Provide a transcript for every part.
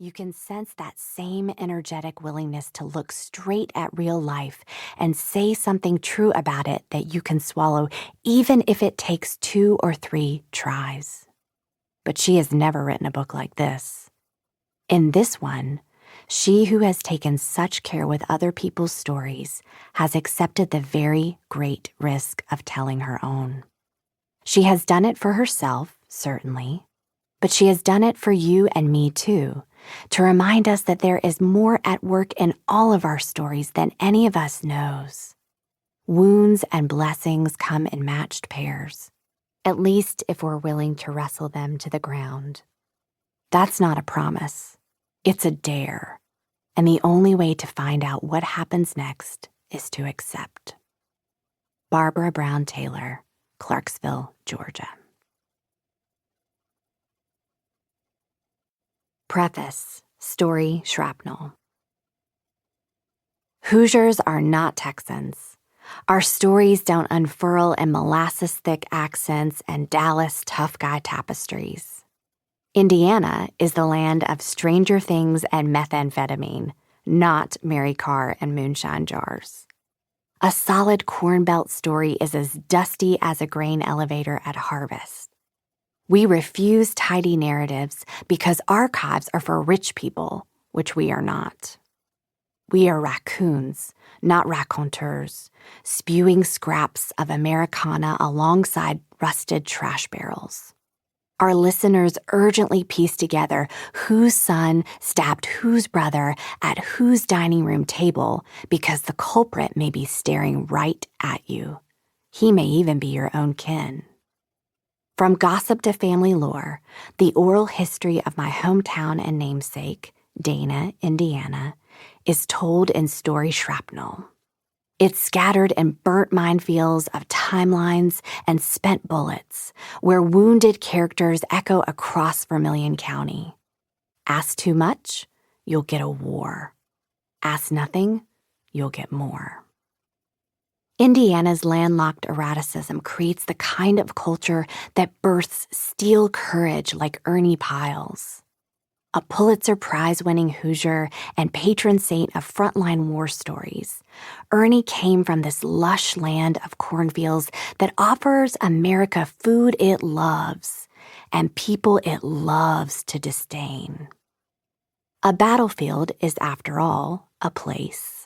you can sense that same energetic willingness to look straight at real life and say something true about it that you can swallow, even if it takes 2 or 3 tries. But she has never written a book like this. In this one, she who has taken such care with other people's stories has accepted the very great risk of telling her own. She has done it for herself, certainly, but she has done it for you and me too, to remind us that there is more at work in all of our stories than any of us knows. Wounds and blessings come in matched pairs, at least if we're willing to wrestle them to the ground. That's not a promise. It's a dare, and the only way to find out what happens next is to accept. Barbara Brown Taylor, Clarksville, Georgia. Preface, Story Shrapnel. Hoosiers are not Texans. Our stories don't unfurl in molasses-thick accents and Dallas tough guy tapestries. Indiana is the land of Stranger Things and methamphetamine, not Mary Carr and moonshine jars. A solid Corn Belt story is as dusty as a grain elevator at harvest. We refuse tidy narratives because archives are for rich people, which we are not. We are raccoons, not raconteurs, spewing scraps of Americana alongside rusted trash barrels. Our listeners urgently piece together whose son stabbed whose brother at whose dining room table because the culprit may be staring right at you. He may even be your own kin. From gossip to family lore, the oral history of my hometown and namesake, Dana, Indiana, is told in story shrapnel. It's scattered in burnt minefields of timelines and spent bullets, where wounded characters echo across Vermilion County. Ask too much, you'll get a war. Ask nothing, you'll get more. Indiana's landlocked eroticism creates the kind of culture that births steel courage like Ernie Piles. A Pulitzer Prize-winning Hoosier and patron saint of frontline war stories, Ernie came from this lush land of cornfields that offers America food it loves and people it loves to disdain. A battlefield is, after all, a place.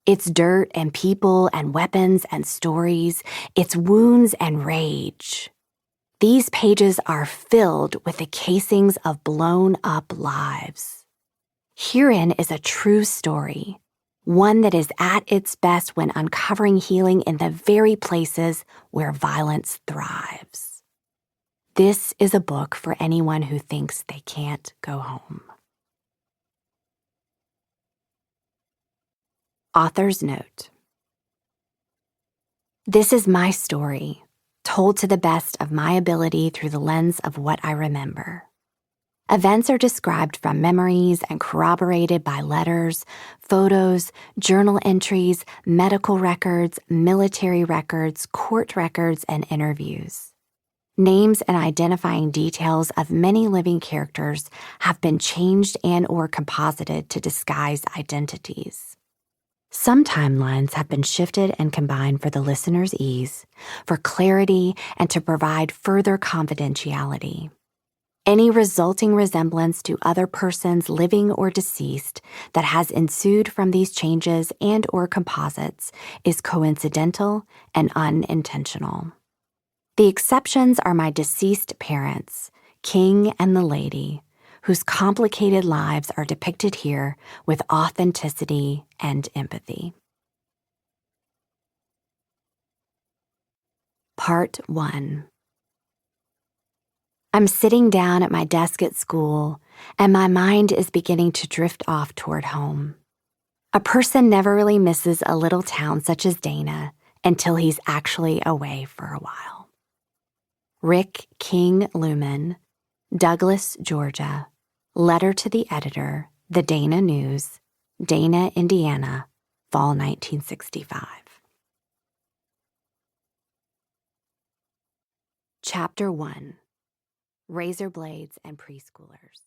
It's dirt and people and weapons and stories. It's wounds and rage. These pages are filled with the casings of blown-up lives. Herein is a true story, one that is at its best when uncovering healing in the very places where violence thrives. This is a book for anyone who thinks they can't go home. Author's note. This is my story, told to the best of my ability through the lens of what I remember. Events are described from memories and corroborated by letters, photos, journal entries, medical records, military records, court records, and interviews. Names and identifying details of many living characters have been changed and/or composited to disguise identities. Some timelines have been shifted and combined for the listener's ease, for clarity, and to provide further confidentiality. Any resulting resemblance to other persons living or deceased that has ensued from these changes and/or composites is coincidental and unintentional. The exceptions are my deceased parents, King and the Lady, whose complicated lives are depicted here with authenticity and empathy. Part 1. I'm sitting down at my desk at school, and my mind is beginning to drift off toward home. A person never really misses a little town such as Dana until he's actually away for a while. Rick King Lumen, Douglas, Georgia. Letter to the editor, The Dana News, Dana, Indiana, Fall 1965. Chapter 1. Razor Blades and Preschoolers.